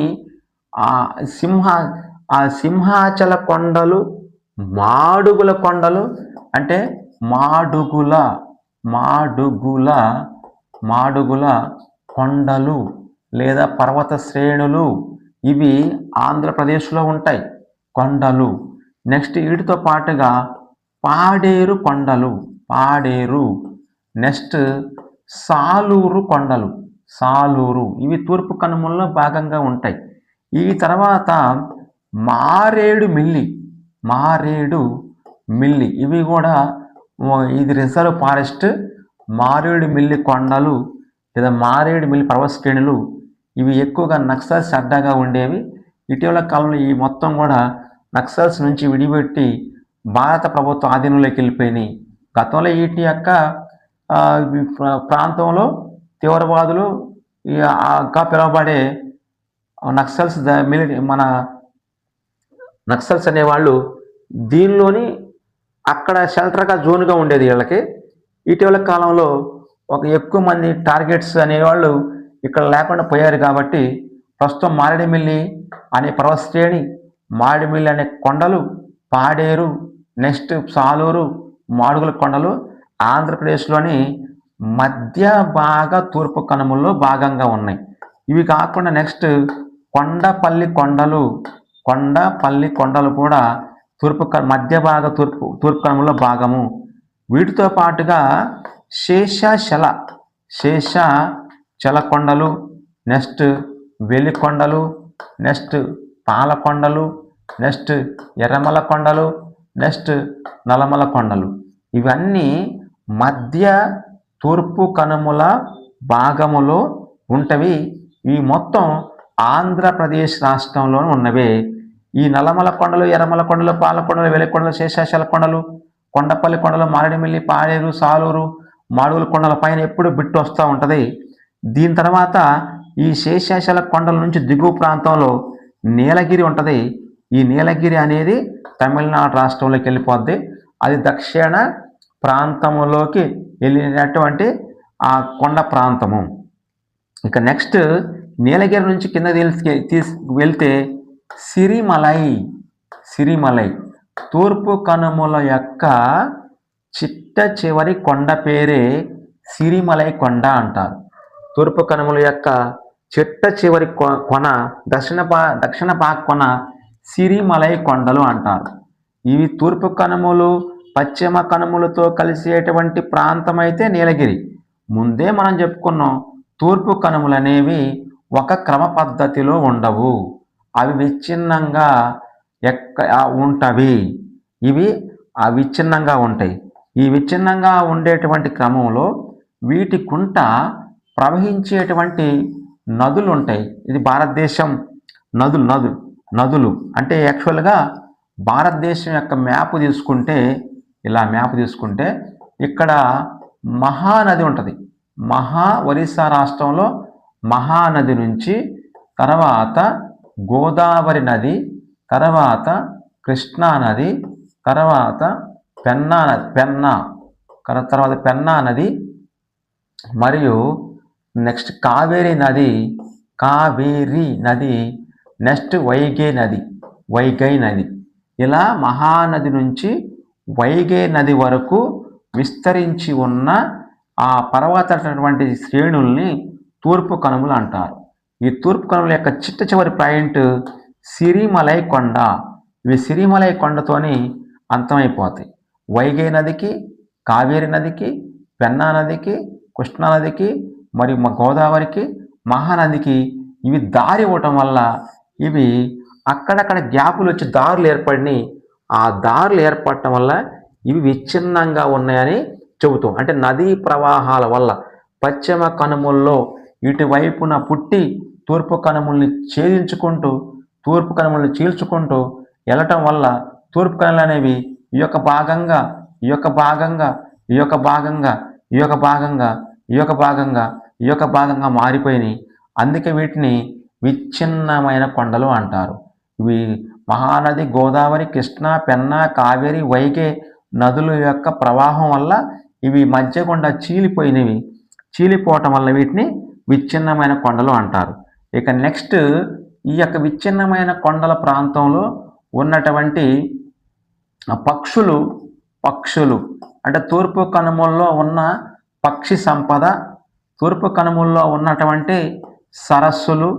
సింహాచల కొండలు, మాడుగుల కొండలు, అంటే మాడుగుల కొండలు లేదా పర్వత శ్రేణులు ఇవి ఆంధ్రప్రదేశ్లో ఉంటాయి కొండలు. నెక్స్ట్ వీటితో పాటుగా పాడేరు కొండలు, నెక్స్ట్ సాలూరు కొండలు, ఇవి తూర్పు కనుమల్లో భాగంగా ఉంటాయి. ఈ తర్వాత మారేడు మిల్లి ఇవి కూడా ఇది రిజర్వ్ ఫారెస్ట్. మారేడు మిల్లి కొండలు లేదా మారేడు మిల్లి పర్వత శ్రేణులు ఇవి ఎక్కువగా నక్సల్స్ అడ్డాగా ఉండేవి. ఇటీవల కాలంలో ఈ మొత్తం కూడా నక్సల్స్ నుంచి విడిపెట్టి భారత ప్రభుత్వ ఆధీనంలోకి వెళ్ళిపోయినాయి. గతంలో వీటి యొక్క ప్రాంతంలో తీవ్రవాదులు గా పిలువబడే నక్సల్స్ మన నక్సల్స్ అనేవాళ్ళు దీనిలోని అక్కడ షెల్టర్గా జోన్గా ఉండేది వీళ్ళకి. ఇటీవల కాలంలో ఎక్కువ మంది టార్గెట్స్ అనేవాళ్ళు ఇక్కడ లేకుండా పోయారు కాబట్టి ప్రస్తుతం మారేడుమిల్లి అనే పర్వత శ్రేణి, మారేడుమిల్లి అనే కొండలు, పాడేరు, నెక్స్ట్ సాలూరు, మాడుగుల కొండలు ఆంధ్రప్రదేశ్లోని మధ్య భాగ తూర్పు కనుమల్లో భాగంగా ఉన్నాయి. ఇవి కాకుండా నెక్స్ట్ కొండపల్లి కొండలు కూడా మధ్య భాగ తూర్పు కనుమల్లో భాగము. వీటితో పాటుగా శేషాచల కొండలు, నెక్స్ట్ వెలికొండలు, నెక్స్ట్ పాలకొండలు, నెక్స్ట్ ఎర్రమల కొండలు, నెక్స్ట్ నల్లమల కొండలు ఇవన్నీ మధ్య తూర్పు కనుమల భాగములో ఉంటవి. ఈ మొత్తం ఆంధ్రప్రదేశ్ రాష్ట్రంలో ఉన్నవే. ఈ నల్లమల కొండలు, ఎర్రమల కొండలు, పాలకొండలు, వెలికొండలు, శేషాచల కొండలు, కొండపల్లి కొండలు, మారేడుమిల్లి, పాడేరు, సాలూరు, మాడుగుల కొండల పైన ఎప్పుడు బిట్టు వస్తూ ఉంటుంది. దీని తర్వాత ఈ శేషాచల కొండల నుంచి దిగువ ప్రాంతంలో నీలగిరి ఉంటుంది. ఈ నీలగిరి అనేది తమిళనాడు రాష్ట్రంలోకి వెళ్ళిపోద్ది. అది దక్షిణ ప్రాంతంలోకి వెళ్ళినటువంటి ఆ కొండ ప్రాంతము. ఇక నెక్స్ట్ నీలగిరి నుంచి కింద వెళ్తే సిరిమలై తూర్పు కనుమల యొక్క చిట్ట చివరి కొండ పేరే సిరిమలై కొండ అంటారు. తూర్పు కనుమల యొక్క చిట్ట చివరి కొన దక్షిణ భాగ కొన సిరిమలై కొండలు అంటారు. ఇవి తూర్పు కనుమలు పశ్చిమ కనుమలతో కలిసేటువంటి ప్రాంతం అయితే నీలగిరి. ముందే మనం చెప్పుకున్నాం తూర్పు కనుమలు అనేవి ఒక క్రమ పద్ధతిలో ఉండవు, అవి విచ్ఛిన్నంగా ఉంటవి. ఇవి విచ్ఛిన్నంగా ఉంటాయి. ఈ విచ్ఛిన్నంగా ఉండేటువంటి క్రమంలో వీటి కుంట ప్రవహించేటువంటి నదులు ఉంటాయి. ఇది భారతదేశం నదులు అంటే యాక్చువల్గా భారతదేశం యొక్క మ్యాప్ తీసుకుంటే ఇక్కడ మహానది ఉంటుంది. ఒరిస్సా రాష్ట్రంలో మహానది నుంచి తర్వాత గోదావరి నది, తర్వాత కృష్ణా నది, తర్వాత పెన్నా నది, తర్వాత పెన్నా నది, మరియు నెక్స్ట్ కావేరీ నది, నెక్స్ట్ వైగై నది. ఇలా మహానది నుంచి వైగై నది వరకు విస్తరించి ఉన్న ఆ పర్వతటువంటి శ్రేణుల్ని తూర్పు కనుమలు అంటారు. ఈ తూర్పు కనుమల యొక్క చివరి పాయింట్ సిరిమలై కొండ. ఇవి సిరిమలై కొండతోని అంతమైపోతాయి. వైగై నదికి, కావేరీ నదికి, పెన్నా నదికి, కృష్ణా నదికి, మరియు గోదావరికి, మహానదికి ఇవి దారి ఇవ్వటం వల్ల ఇవి అక్కడక్కడ గ్యాపులు వచ్చి దారులు ఏర్పడినాయి. ఆ దారులు ఏర్పడటం వల్ల ఇవి విచ్ఛిన్నంగా ఉన్నాయని చెబుతాం. అంటే నదీ ప్రవాహాల వల్ల పశ్చిమ కనుమల్లో ఇటువైపున పుట్టి తూర్పు కనుమల్ని చీల్చుకుంటూ వెళ్ళటం వల్ల తూర్పు కనుమలు అనేవి ఈ యొక్క భాగంగా మారిపోయినాయి. అందుకే వీటిని విచ్ఛిన్నమైన కొండలు అంటారు. ఇవి మహానది, గోదావరి, కృష్ణ, పెన్నా, కావేరి, వైగై నదుల యొక్క ప్రవాహం వల్ల ఇవి మధ్య గుండా చీలిపోవటం వల్ల వీటిని విచ్ఛిన్నమైన కొండలు అంటారు. ఇక నెక్స్ట్ ఈ యొక్క విచ్ఛిన్నమైన కొండల ప్రాంతంలో ఉన్నటువంటి పక్షులు అంటే తూర్పు కనుమల్లో ఉన్న పక్షి సంపద, తూర్పు కనుమల్లో ఉన్నటువంటి సరస్సులు,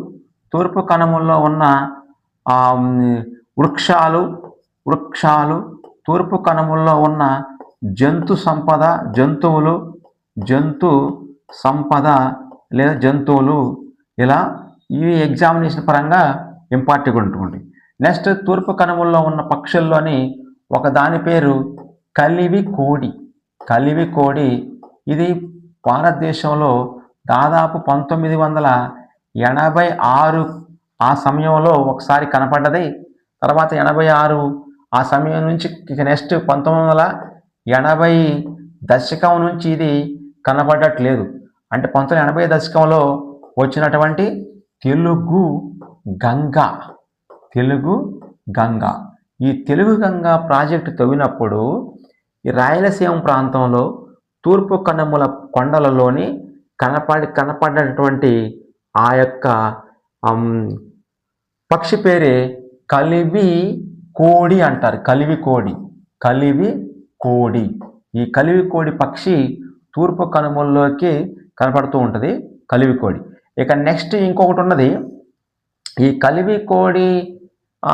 తూర్పు కనుమల్లో ఉన్న వృక్షాలు, తూర్పు కనుమల్లో ఉన్న జంతు సంపద లేదా జంతువులు, ఇలా ఇవి ఎగ్జామినేషన్ పరంగా ఇంపార్టెంట్ ఉంటుంది. నెక్స్ట్ తూర్పు కనుమల్లో ఉన్న పక్షుల్లోని ఒక దాని పేరు కలివి కోడి. ఇది భారతదేశంలో దాదాపు 1986 ఆ సమయంలో ఒకసారి కనపడ్డది. తర్వాత 86 ఆ సమయం నుంచి నెక్స్ట్ 1980 దశకం నుంచి ఇది కనపడట్లేదు. అంటే 1980 దశకంలో వచ్చినటువంటి తెలుగు గంగ ఈ తెలుగు గంగ ప్రాజెక్టు తవ్వినప్పుడు ఈ రాయలసీమ ప్రాంతంలో తూర్పు కనుమల కొండలలోని కనపడినటువంటి ఆ యొక్క పక్షి పేరే కలివి కోడి అంటారు. కలివి కోడి. ఈ కలివి కోడి పక్షి తూర్పు కనుమల్లోకి కనపడుతూ ఉంటుంది, కలివి కోడి. ఇక నెక్స్ట్ ఇంకొకటి ఉన్నది. ఈ కలివి కోడి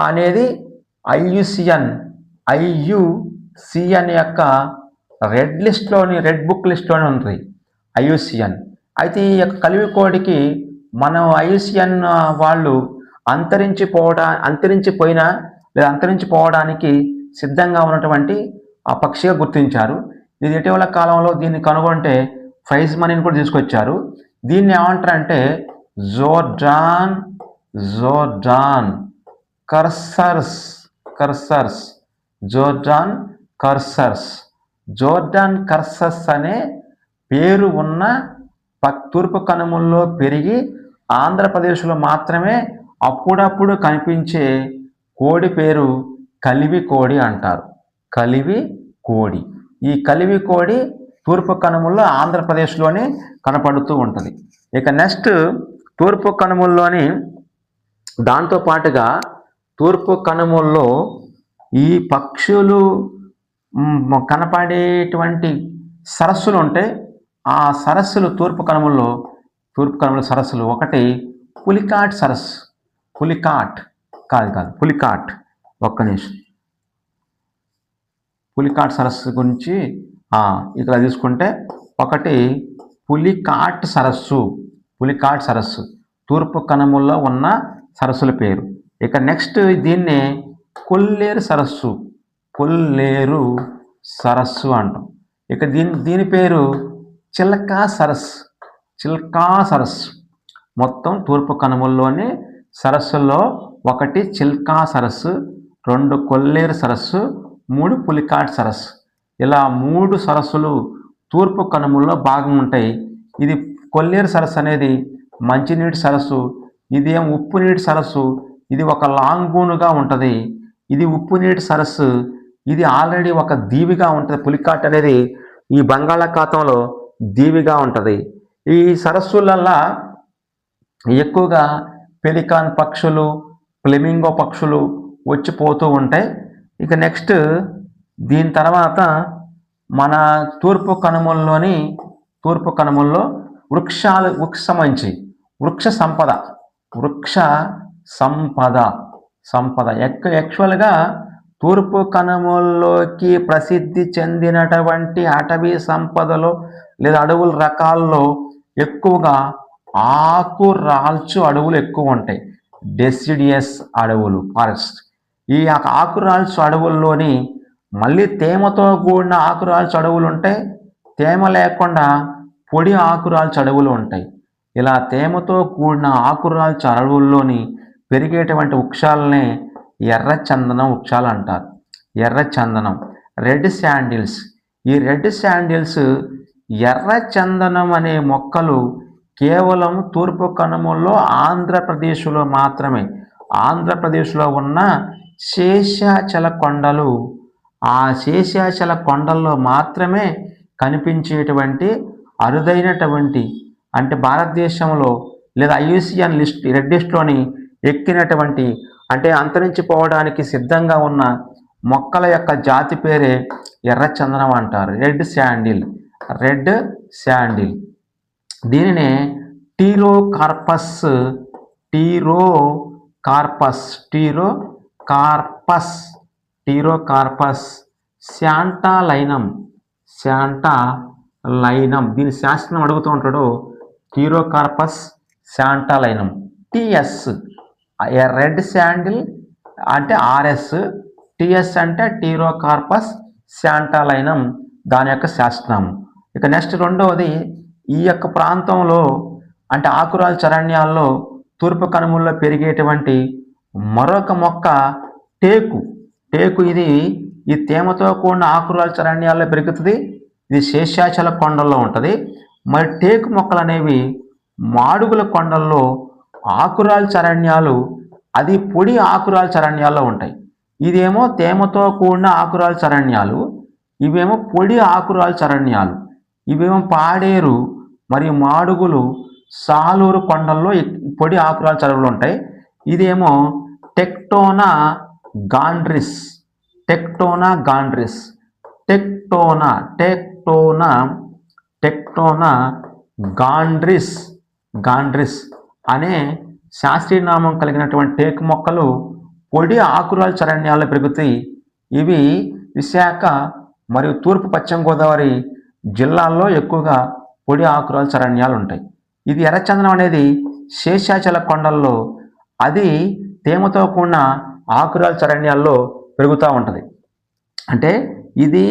అనేది IUCN యొక్క రెడ్ బుక్ లిస్ట్లోనే ఉంటుంది, IUCN. అయితే ఈ యొక్క కలివి కోడికి మనం IUCN వాళ్ళు అంతరించిపోవడానికి సిద్ధంగా ఉన్నటువంటి ఆ పక్షిగా గుర్తించారు. ఇది ఇటీవల కాలంలో దీన్ని కనుగొంటే ప్రైజ్ మనీని కూడా తీసుకొచ్చారు. దీన్ని ఏమంటారంటే జోర్డాన్ కర్సర్స్ అనే పేరు ఉన్న తూర్పు కనుమల్లో పెరిగి ఆంధ్రప్రదేశ్లో మాత్రమే అప్పుడప్పుడు కనిపించే కోడి పేరు కలివి కోడి అంటారు. ఈ కలివి కోడి తూర్పు కనుమల్లో ఆంధ్రప్రదేశ్లోనే కనపడుతూ ఉంటుంది. ఇక నెక్స్ట్ తూర్పు కనుమల్లోని దాంతోపాటుగా తూర్పు కనుమల్లో ఈ పక్షులు కనపడేటువంటి సరస్సులు ఉంటాయి. ఆ సరస్సులు తూర్పు కనుమల సరస్సులు ఒకటి పులికాట్ సరస్సు. ఒక్క నిమిషం. పులికాట్ సరస్సు గురించి ఇక్కడ తీసుకుంటే ఒకటి పులికాట్ సరస్సు తూర్పు కనుమల్లో ఉన్న సరస్సుల పేరు. ఇక నెక్స్ట్ దీన్నే కొల్లేరు సరస్సు అంటాం. ఇక దీని పేరు చిల్కా సరస్సు. మొత్తం తూర్పు కనుమల్లోని సరస్సుల్లో ఒకటి చిల్కా సరస్సు, 2 కొల్లేరు సరస్సు, 3 పులికాట్ సరస్సు. ఇలా 3 సరస్సులు తూర్పు కనుమల్లో భాగం ఉంటాయి. ఇది కొల్లేరు సరస్సు అనేది మంచినీటి సరస్సు, ఇదేం ఉప్పు నీటి సరస్సు. ఇది ఒక లాంగూనుగా ఉంటుంది. ఇది ఉప్పు నీటి సరస్సు. ఇది ఆల్రెడీ ఒక దీవిగా ఉంటుంది. పులికాట్ అనేది ఈ బంగాళాఖాతంలో దీవిగా ఉంటుంది. ఈ సరస్సులల్లా ఎక్కువగా పెలికాన్ పక్షులు, ఫ్లెమింగో పక్షులు వచ్చిపోతూ ఉంటాయి. ఇక నెక్స్ట్ దీని తర్వాత మన తూర్పు కనుమల్లో వృక్ష సంపద యాక్చువల్గా తూర్పు కనుమల్లోకి ప్రసిద్ధి చెందినటువంటి అటవీ సంపదలో లేదా అడవుల రకాల్లో ఎక్కువగా ఆకురాల్చు అడవులు ఎక్కువ ఉంటాయి. డెసిడియస్ అడవులు, ఫారెస్ట్. ఈ ఆకురాల్చు అడవుల్లోని మళ్ళీ తేమతో కూడిన ఆకురాల్చు అడవులు ఉంటాయి, తేమ లేకుండా పొడి ఆకురాల్చు అడవులు ఉంటాయి. ఇలా తేమతో కూడిన ఆకురాల్చు అడవుల్లోని పెరిగేటువంటి వృక్షాలనే ఎర్రచందనం వృక్షాలు అంటారు. ఎర్రచందనం, రెడ్ శాండిల్స్. ఈ రెడ్ శాండిల్స్, ఎర్రచందనం అనే మొక్కలు కేవలం తూర్పు కనుమల్లో ఆంధ్రప్రదేశ్లో మాత్రమే, ఆంధ్రప్రదేశ్లో ఉన్న శేషాచల కొండలు, ఆ శేషాచల కొండల్లో మాత్రమే కనిపించేటువంటి అరుదైనటువంటి, అంటే భారతదేశంలో లేదా IUCN రెడ్ లిస్ట్లోని ఎక్కినటువంటి, అంటే అంతరించిపోవడానికి సిద్ధంగా ఉన్న మొక్కల యొక్క జాతి పేరే ఎర్రచందనం అంటారు. Red sandal. దీనినే టీరోకార్పస్ శాంటాలైనం. దీని శాస్త్రం అడుగుతూ ఉంటాడు. టీరోకార్పస్ శాంటాలైనం. టిఎస్ రెడ్ శాండిల్ అంటే RS, టిఎస్ అంటే టీరోకార్పస్ శాంటాలైనం, దాని యొక్క శాస్త్రం. ఇక నెక్స్ట్ రెండవది, ఈ యొక్క ప్రాంతంలో అంటే ఆకురాల్చు అరణ్యాల్లో తూర్పు కనుమల్లో పెరిగేటువంటి మరొక మొక్క టేకు. ఇది ఈ తేమతో కూడిన ఆకురాల్చు అరణ్యాల్లో పెరుగుతుంది. ఇది శేషాచల కొండల్లో ఉంటుంది. మరి టేకు మొక్కలు అనేవి మాడుగుల కొండల్లో ఆకురాల్చు అరణ్యాలు, అది పొడి ఆకురాల్చు అరణ్యాల్లో ఉంటాయి. ఇదేమో తేమతో కూడిన ఆకురాల్చు అరణ్యాలు, ఇవేమో పొడి ఆకురాల్చు అరణ్యాలు. ఇవేమో పాడేరు మరియు మాడుగులు, సాలూరు కొండల్లో పొడి ఆకురాల్చు అడవులు ఉంటాయి. ఇదేమో టెక్టోనా గాండ్రిస్. గాండ్రిస్ అనే శాస్త్రీయ నామం కలిగినటువంటి టేకు మొక్కలు పొడి ఆకురాల్చు అరణ్యాల్లో పెరుగుతాయి. ఇవి విశాఖ మరియు తూర్పు పశ్చిమ గోదావరి జిల్లాల్లో ఎక్కువగా పొడి ఆకురాల్చు అరణ్యాలు ఉంటాయి. ఇది ఎర్రచందనం అనేది శేషాచల కొండల్లో, అది తేమతో కూడిన ఆకురాల్చు అరణ్యాల్లో పెరుగుతూ ఉంటుంది. అంటే ఇది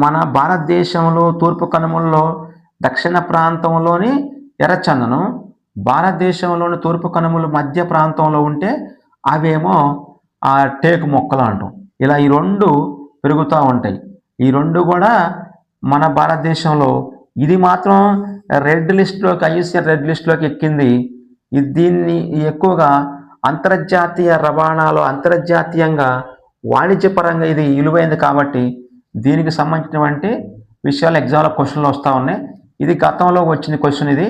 మన భారతదేశంలో తూర్పు కనుమల్లో దక్షిణ ప్రాంతంలోని ఎర్రచందనం, భారతదేశంలోని తూర్పు కనుమలు మధ్య ప్రాంతంలో ఉంటే అవేమో ఆ టేకు మొక్కలు అంటాం. ఇలా ఈ రెండు పెరుగుతూ ఉంటాయి. ఈ రెండు కూడా మన భారతదేశంలో, ఇది మాత్రం రెడ్ లిస్ట్లోకి, IUCN రెడ్ లిస్ట్లోకి ఎక్కింది. దీన్ని ఎక్కువగా అంతర్జాతీయ రవాణాలో, అంతర్జాతీయంగా వాణిజ్యపరంగా ఇది విలువైంది కాబట్టి దీనికి సంబంధించినటువంటి విషయాలు ఎగ్జామ్లో క్వశ్చన్లు వస్తూ ఉన్నాయి. ఇది గతంలో వచ్చిన క్వశ్చన్, ఇది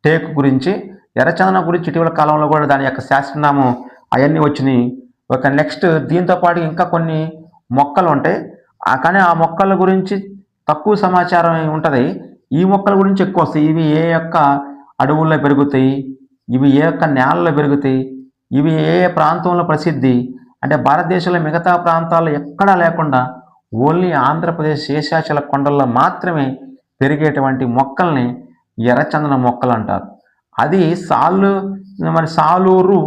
టేకు గురించి. ఎర్రచందనం గురించి ఇటీవల కాలంలో కూడా దాని యొక్క శాస్త్రనామం అవన్నీ వచ్చినాయి. ఒక నెక్స్ట్ దీంతో పాటు ఇంకా కొన్ని మొక్కలు ఉంటాయి, కానీ ఆ మొక్కల గురించి తక్కువ సమాచారం ఉంటుంది. ఈ మొక్కల గురించి ఎక్కువ వస్తాయి. ఇవి ఏ యొక్క అడవుల్లో పెరుగుతాయి, ఇవి ఏ యొక్క నేలలో పెరుగుతాయి, ఇవి ఏ ప్రాంతంలో ప్రసిద్ధి, అంటే భారతదేశంలో మిగతా ప్రాంతాల్లో ఎక్కడా లేకుండా ఓన్లీ ఆంధ్రప్రదేశ్ శేషాచల కొండల్లో మాత్రమే పెరిగేటువంటి మొక్కల్ని ఎర్రచందన మొక్కలు అంటారు. అది సాలూరు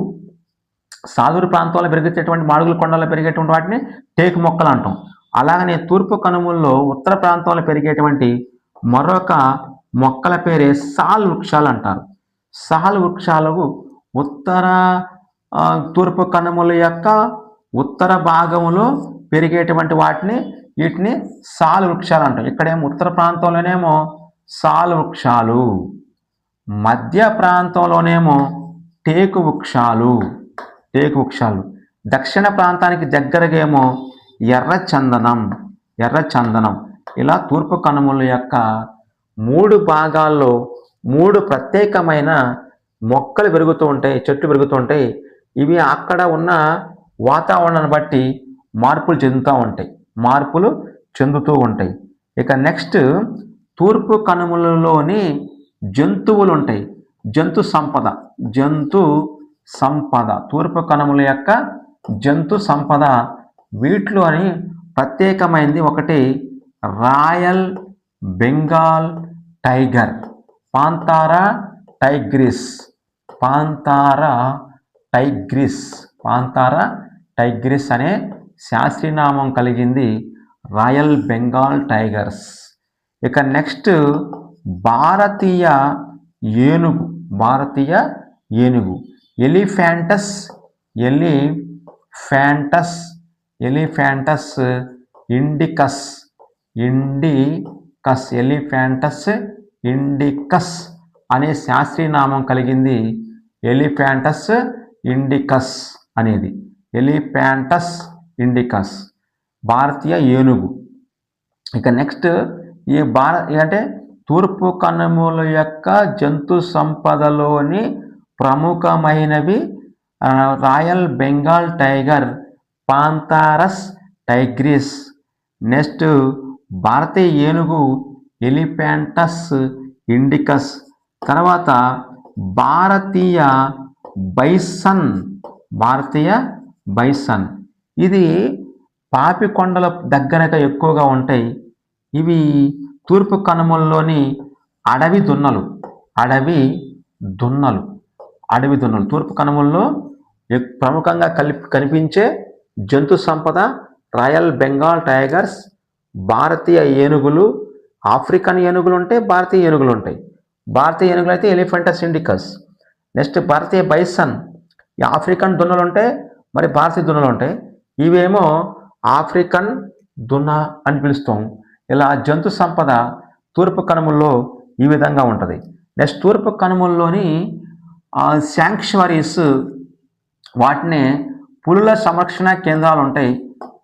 ప్రాంతంలో పెరిగేటటువంటి మాడుగుల కొండల్లో పెరిగేటువంటి వాటిని టేకు మొక్కలు అంటాం. అలాగనే తూర్పు కనుమల్లో ఉత్తర ప్రాంతంలో పెరిగేటువంటి మరొక మొక్కల పేరే సాల్ వృక్షాలు అంటారు. సాల్ వృక్షాలకు తూర్పు కనుమల యొక్క ఉత్తర భాగంలో పెరిగేటువంటి వీటిని సాల్ వృక్షాలు అంటాం. ఇక్కడేమో ఉత్తర ప్రాంతంలోనేమో సాల్ వృక్షాలు, మధ్య ప్రాంతంలోనేమో టేకు వృక్షాలు. దక్షిణ ప్రాంతానికి దగ్గరగా ఏమో ఎర్రచందనం. ఇలా తూర్పు కనుమల యొక్క 3 భాగాల్లో 3 ప్రత్యేకమైన మొక్కలు పెరుగుతూ ఉంటాయి, చెట్లు పెరుగుతూ ఉంటాయి. ఇవి అక్కడ ఉన్న వాతావరణాన్ని బట్టి మార్పులు చెందుతూ ఉంటాయి. ఇక నెక్స్ట్ తూర్పు కనుమలలోని జంతువులు ఉంటాయి. జంతు సంపద తూర్పు కనుమల యొక్క జంతు సంపద వీటిలో అని ప్రత్యేకమైనది ఒకటి రాయల్ బెంగాల్ టైగర్, పాంతారా టైగ్రిస్ అనే శాస్త్రీయనామం కలిగింది రాయల్ బెంగాల్ టైగర్స్. ఇక నెక్స్ట్ భారతీయ ఏనుగు ఎలిఫాంటస్ ఇండికస్ అనే శాస్త్రీయనామం కలిగింది ఎలిఫాంటస్ ఇండికస్ అనేది. ఎలిఫాంటస్ ఇండికస్ భారతీయ ఏనుగు. ఇక నెక్స్ట్ అంటే తూర్పు కనుమల యొక్క జంతు సంపదలోని ప్రముఖమైనవి royal Bengal tiger, Panthera tigris. Next భారతీయ ఏనుగు ఎలిఫాంటస్ ఇండికస్. తర్వాత భారతీయ బైసన్. ఇది పాపికొండల దగ్గరగా ఎక్కువగా ఉంటాయి. ఇవి తూర్పు కనుమల్లోని అడవి దున్నలు తూర్పు కనుమల్లో ప్రముఖంగా కనిపించే జంతు సంపద రాయల్ బెంగాల్ టైగర్స్, భారతీయ ఏనుగులు, ఆఫ్రికన్ ఏనుగులు ఉంటాయి, భారతీయ ఏనుగులు ఉంటాయి. భారతీయ ఏనుగులు అయితే ఎలిఫెంటస్ ఇండికస్. నెక్స్ట్ భారతీయ బైసన్, ఈ ఆఫ్రికన్ దున్నలు ఉంటాయి, మరి భారతీయ దున్నలు ఉంటాయి. ఇవేమో ఆఫ్రికన్ దున్న అని పిలుస్తాం. ఇలా జంతు సంపద తూర్పు కనుమల్లో ఈ విధంగా ఉంటుంది. నెక్స్ట్ తూర్పు కనుమల్లోని శాంక్చువరీస్, వాటిని పులుల సంరక్షణ కేంద్రాలు ఉంటాయి.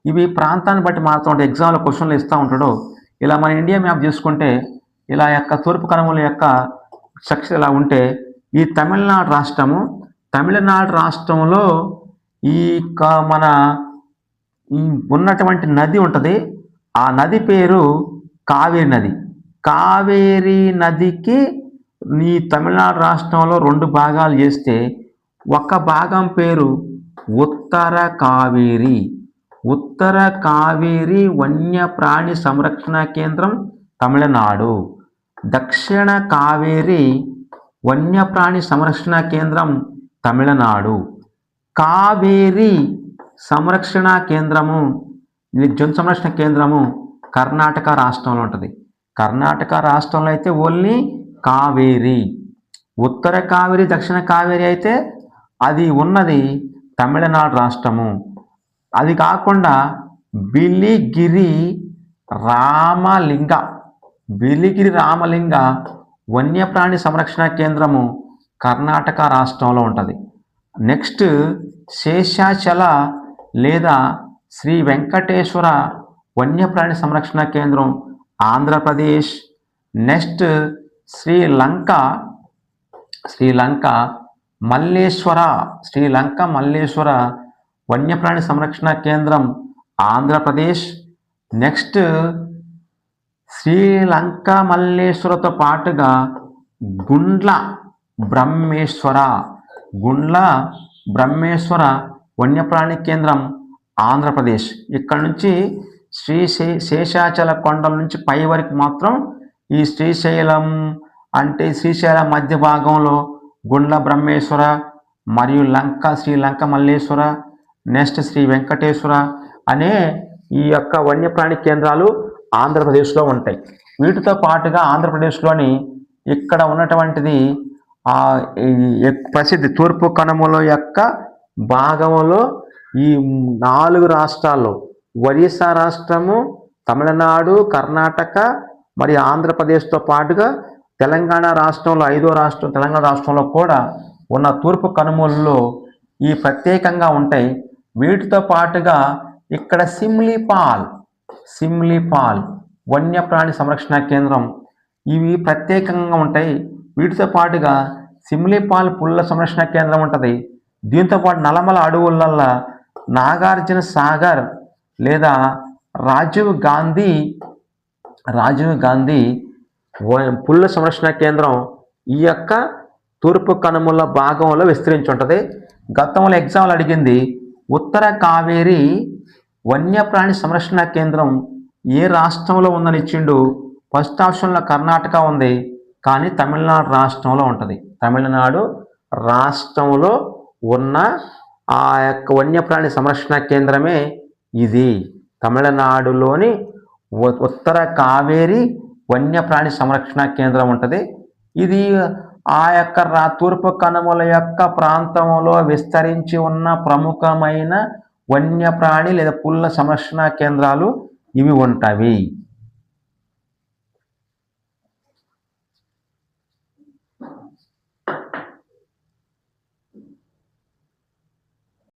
ఇవి ప్రాంతాన్ని బట్టి మారుతూ ఉంటాయి. ఎగ్జామ్లో క్వశ్చన్లు ఇస్తూ ఉంటాడు. ఇలా మన ఇండియా మ్యాప్ చూసుకుంటే ఇలా యొక్క తూర్పు కనుమల యొక్క స్ట్రక్చర్ ఇలా ఉంటే, ఈ తమిళనాడు రాష్ట్రంలో మన ఉన్నటువంటి నది ఉంటుంది. ఆ నది పేరు కావేరీ నదికి ఈ తమిళనాడు రాష్ట్రంలో 2 భాగాలు చేస్తే ఒక భాగం పేరు ఉత్తర కావేరీ వన్యప్రాణి సంరక్షణ కేంద్రం తమిళనాడు, దక్షిణ కావేరీ వన్యప్రాణి సంరక్షణ కేంద్రం తమిళనాడు, కావేరీ సంరక్షణ కేంద్రము జంతు సంరక్షణ కేంద్రము కర్ణాటక రాష్ట్రంలో ఉంటుంది. కర్ణాటక రాష్ట్రంలో అయితే ఓన్లీ కావేరీ, ఉత్తర కావేరీ దక్షిణ కావేరీ అయితే అది ఉన్నది తమిళనాడు రాష్ట్రము. అది కాకుండా బిలిగిరి రామలింగ వన్యప్రాణి సంరక్షణ కేంద్రము కర్ణాటక రాష్ట్రంలో ఉంటుంది. నెక్స్ట్ శేషాచల లేదా శ్రీ వెంకటేశ్వర వన్యప్రాణి సంరక్షణ కేంద్రం ఆంధ్రప్రదేశ్. నెక్స్ట్ శ్రీలంక మల్లేశ్వర వన్యప్రాణి సంరక్షణ కేంద్రం ఆంధ్రప్రదేశ్. నెక్స్ట్ శ్రీలంక మల్లేశ్వరతో పాటుగా గుండ్ల బ్రహ్మేశ్వర వన్యప్రాణి కేంద్రం ఆంధ్రప్రదేశ్. ఇక్కడ నుంచి శేషాచల కొండల నుంచి పై వరకు మాత్రం ఈ శ్రీశైలం మధ్య భాగంలో గుండ్ల బ్రహ్మేశ్వర మరియు శ్రీలంక మల్లేశ్వర, నెక్స్ట్ శ్రీ వెంకటేశ్వర అనే ఈ యొక్క వన్యప్రాణి కేంద్రాలు ఆంధ్రప్రదేశ్లో ఉంటాయి. వీటితో పాటుగా ఆంధ్రప్రదేశ్లోని ఇక్కడ ఉన్నటువంటిది ప్రసిద్ధి తూర్పు కనుమల యొక్క భాగంలో ఈ 4 రాష్ట్రాల్లో ఒరిస్సా రాష్ట్రము, తమిళనాడు, కర్ణాటక మరి ఆంధ్రప్రదేశ్తో పాటుగా తెలంగాణ రాష్ట్రంలో 5వ రాష్ట్రం తెలంగాణ రాష్ట్రంలో కూడా ఉన్న తూర్పు కనుమలలో ఈ ప్రత్యేకంగా ఉంటాయి. వీటితో పాటుగా ఇక్కడ సిమ్లీపాల్ వన్యప్రాణి సంరక్షణ కేంద్రం, ఇవి ప్రత్యేకంగా ఉంటాయి. వీటితో పాటుగా సిమ్లీపాల్ పుల్ల సంరక్షణ కేంద్రం ఉంటుంది. దీంతోపాటు నల్లమల అడవులల్లో నాగార్జున సాగర్ లేదా రాజీవ్ గాంధీ పుల్ల సంరక్షణ కేంద్రం ఈ యొక్క తూర్పు కనుమల భాగంలో విస్తరించి ఉంటుంది. గతంలో ఎగ్జామ్లు అడిగింది ఉత్తర కావేరి వన్యప్రాణి సంరక్షణ కేంద్రం ఏ రాష్ట్రంలో ఉందని ఇచ్చిండు. ఫస్ట్ ఆప్షన్లో కర్ణాటక ఉంది, కానీ తమిళనాడు రాష్ట్రంలో ఉంటుంది. తమిళనాడు రాష్ట్రంలో ఉన్న ఆ యొక్క వన్యప్రాణి సంరక్షణ కేంద్రమే ఇది. తమిళనాడులోని ఉత్తర కావేరి వన్యప్రాణి సంరక్షణ కేంద్రం ఉంటుంది. ఇది ఆ యొక్క తూర్పు కనుమల యొక్క ప్రాంతంలో విస్తరించి ఉన్న ప్రముఖమైన వన్యప్రాణి లేదా పుల్ల సంరక్షణ కేంద్రాలు ఇవి ఉంటాయి.